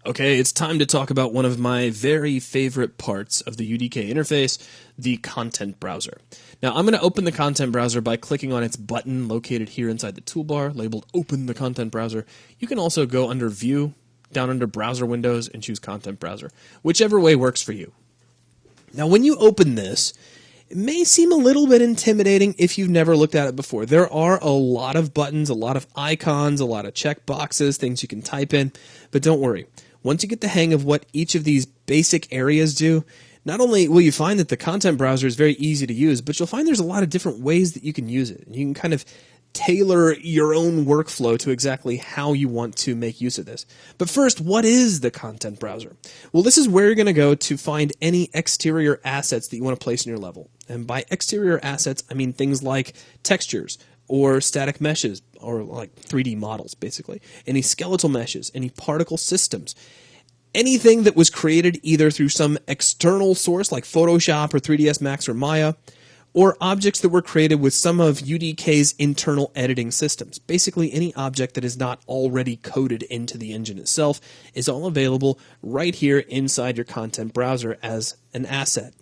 Okay, it's time to talk about one of my very favorite parts of the UDK interface, the content browser. Now, I'm going to open the content browser by clicking on its button located here inside the toolbar, labeled Open the Content Browser. You can also go under View, down under Browser Windows, and choose Content Browser, whichever way works for you. Now, when you open this, it may seem a little bit intimidating if you've never looked at it before. There are a lot of buttons, a lot of icons, a lot of checkboxes, things you can type in, but don't worry. Once you get the hang of what each of these basic areas do, not only will you find that the content browser is very easy to use, but you'll find there's a lot of different ways that you can use it. And you can kind of tailor your own workflow to exactly how you want to make use of this. But first, what is the content browser? Well, this is where you're going to go to find any exterior assets that you want to place in your level. And by exterior assets, I mean things like textures, or static meshes, or like 3D models, basically. Any skeletal meshes, any particle systems. Anything that was created either through some external source like Photoshop or 3ds Max or Maya, or objects that were created with some of UDK's internal editing systems. Basically, any object that is not already coded into the engine itself is all available right here inside your content browser as an asset.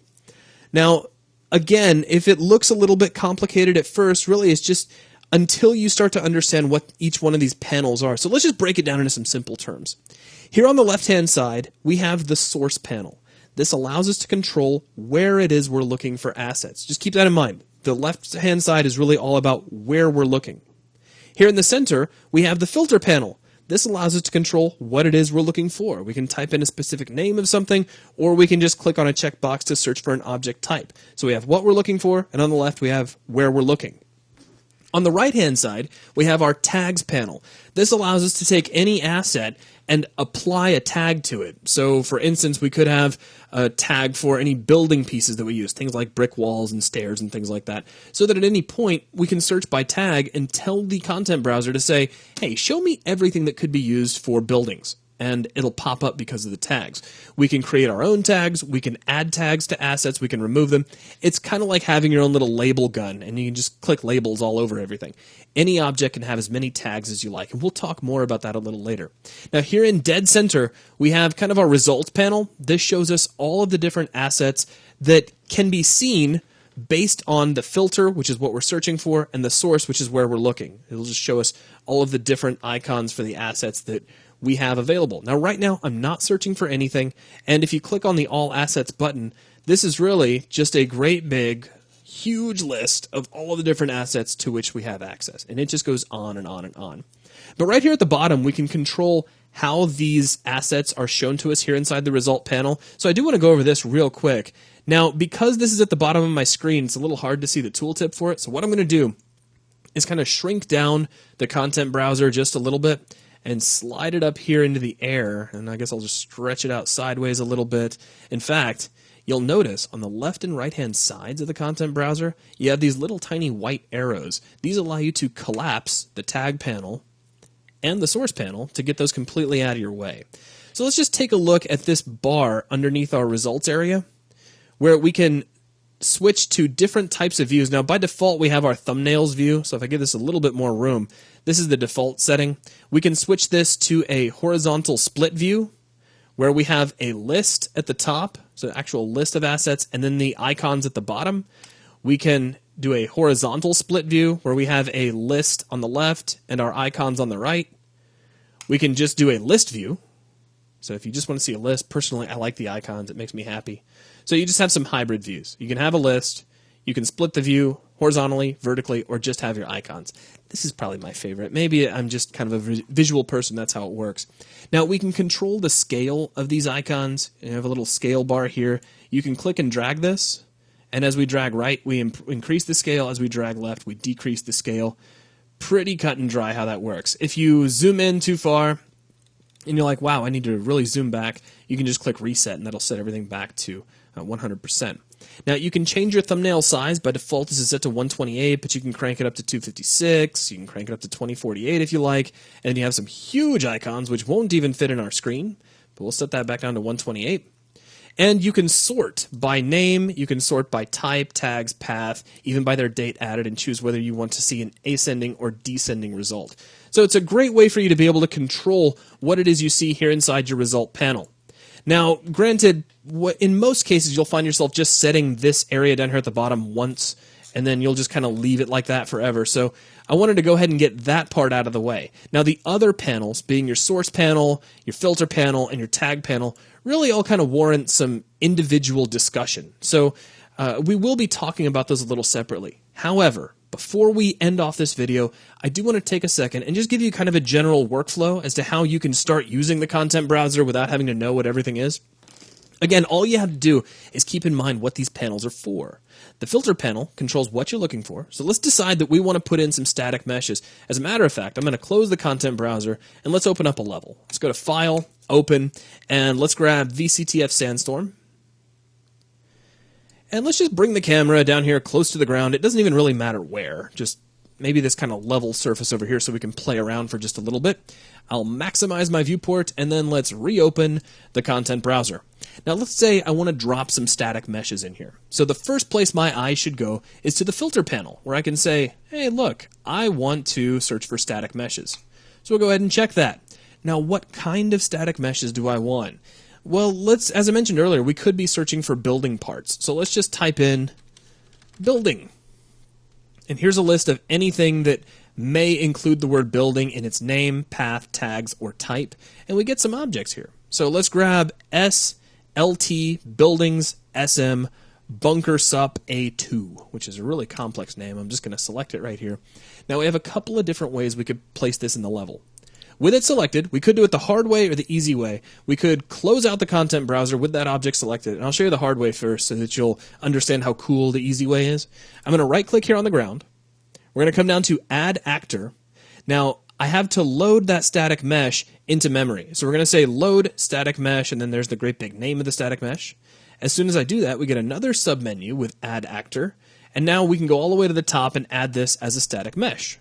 Now, again, if it looks a little bit complicated at first, really it's just until you start to understand what each one of these panels are. So let's just break it down into some simple terms. Here on the left-hand side, we have the source panel. This allows us to control where it is we're looking for assets. Just keep that in mind. The left-hand side is really all about where we're looking. Here in the center, we have the filter panel. This allows us to control what it is we're looking for. We can type in a specific name of something, or we can just click on a checkbox to search for an object type. So we have what we're looking for, and on the left we have where we're looking. On the right-hand side, we have our tags panel. This allows us to take any asset and apply a tag to it. So, for instance, we could have a tag for any building pieces that we use, things like brick walls and stairs and things like that, so that at any point we can search by tag and tell the content browser to say, hey, show me everything that could be used for buildings. And it'll pop up because of the tags. We can create our own tags, we can add tags to assets, we can remove them. It's kind of like having your own little label gun, and you can just click labels all over everything. Any object can have as many tags as you like, and we'll talk more about that a little later. Now here in dead center, we have kind of our results panel. This shows us all of the different assets that can be seen based on the filter, which is what we're searching for, and the source, which is where we're looking. It'll just show us all of the different icons for the assets that we have available. Now, right now, I'm not searching for anything, and if you click on the All Assets button, this is really just a great big, huge list of all of the different assets to which we have access, and it just goes on and on and on. But right here at the bottom, we can control how these assets are shown to us here inside the result panel, so I do want to go over this real quick. Now, because this is at the bottom of my screen, it's a little hard to see the tooltip for it, so what I'm going to do is kind of shrink down the content browser just a little bit, and slide it up here into the air, and I guess I'll just stretch it out sideways a little bit. In fact, you'll notice on the left and right-hand sides of the content browser, you have these little tiny white arrows. These allow you to collapse the tag panel and the source panel to get those completely out of your way. So let's just take a look at this bar underneath our results area, where we can switch to different types of views. Now, by default, we have our thumbnails view, so if I give this a little bit more room, this is the default setting. We can switch this to a horizontal split view, where we have a list at the top, so an actual list of assets, and then the icons at the bottom. We can do a horizontal split view, where we have a list on the left and our icons on the right. We can just do a list view. So if you just want to see a list, personally, I like the icons. It makes me happy. So you just have some hybrid views. You can have a list. You can split the view horizontally, vertically, or just have your icons. This is probably my favorite. Maybe I'm just kind of a visual person. That's how it works. Now, we can control the scale of these icons. You have a little scale bar here. You can click and drag this. And as we drag right, we increase the scale. As we drag left, we decrease the scale. Pretty cut and dry how that works. If you zoom in too far, and you're like, wow, I need to really zoom back, you can just click reset, and that'll set everything back to 100%. Now, you can change your thumbnail size. By default, this is set to 128, but you can crank it up to 256. You can crank it up to 2048 if you like. And you have some huge icons, which won't even fit in our screen, but we'll set that back down to 128. And you can sort by name, you can sort by type, tags, path, even by their date added, and choose whether you want to see an ascending or descending result. So it's a great way for you to be able to control what it is you see here inside your result panel. Now, granted, in most cases you'll find yourself just setting this area down here at the bottom once, and then you'll just kind of leave it like that forever. So I wanted to go ahead and get that part out of the way. Now the other panels, being your source panel, your filter panel, and your tag panel, really all kind of warrant some individual discussion. So we will be talking about those a little separately. However, before we end off this video, I do want to take a second and just give you kind of a general workflow as to how you can start using the content browser without having to know what everything is. Again, all you have to do is keep in mind what these panels are for. The filter panel controls what you're looking for, so let's decide that we want to put in some static meshes. As a matter of fact, I'm going to close the content browser and let's open up a level. Let's go to File, Open, and let's grab VCTF Sandstorm. And let's just bring the camera down here close to the ground. It doesn't even really matter where, just maybe this kind of level surface over here so we can play around for just a little bit. I'll maximize my viewport, and then let's reopen the content browser. Now let's say I want to drop some static meshes in here. So the first place my eye should go is to the filter panel, where I can say, hey look, I want to search for static meshes. So we'll go ahead and check that. Now what kind of static meshes do I want? Well, as I mentioned earlier, we could be searching for building parts. So let's just type in building. And here's a list of anything that may include the word building in its name, path, tags, or type. And we get some objects here. So let's grab SLT Buildings SM Bunker Sup A2, which is a really complex name. I'm just going to select it right here. Now we have a couple of different ways we could place this in the level. With it selected, we could do it the hard way or the easy way. We could close out the content browser with that object selected, and I'll show you the hard way first so that you'll understand how cool the easy way is. I'm going to right-click here on the ground. We're going to come down to Add Actor. Now, I have to load that static mesh into memory. So we're going to say Load Static Mesh, and then there's the great big name of the static mesh. As soon as I do that, we get another submenu with Add Actor, and now we can go all the way to the top and add this as a static mesh.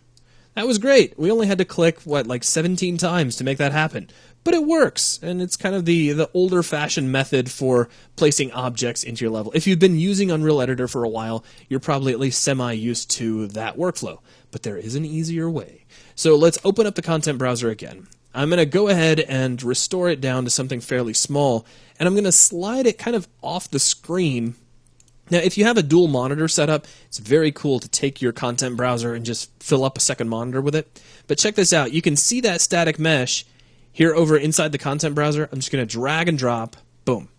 That was great. We only had to click, like 17 times to make that happen. But it works, and it's kind of the older-fashioned method for placing objects into your level. If you've been using Unreal Editor for a while, you're probably at least semi-used to that workflow. But there is an easier way. So let's open up the content browser again. I'm going to go ahead and restore it down to something fairly small, and I'm going to slide it kind of off the screen. Now, if you have a dual monitor setup, it's very cool to take your content browser and just fill up a second monitor with it. But check this out. You can see that static mesh here over inside the content browser. I'm just going to drag and drop, boom.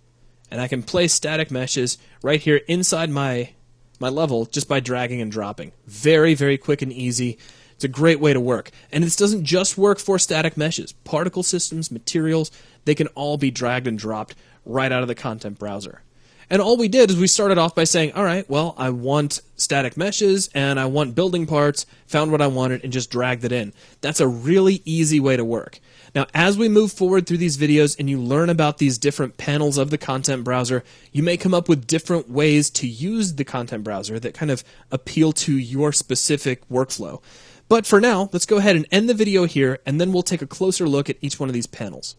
And I can place static meshes right here inside my level just by dragging and dropping. Very, very quick and easy. It's a great way to work. And this doesn't just work for static meshes. Particle systems, materials, they can all be dragged and dropped right out of the content browser. And all we did is we started off by saying, all right, well, I want static meshes and I want building parts, found what I wanted, and just dragged it in. That's a really easy way to work. Now, as we move forward through these videos and you learn about these different panels of the content browser, you may come up with different ways to use the content browser that kind of appeal to your specific workflow. But for now, let's go ahead and end the video here, and then we'll take a closer look at each one of these panels.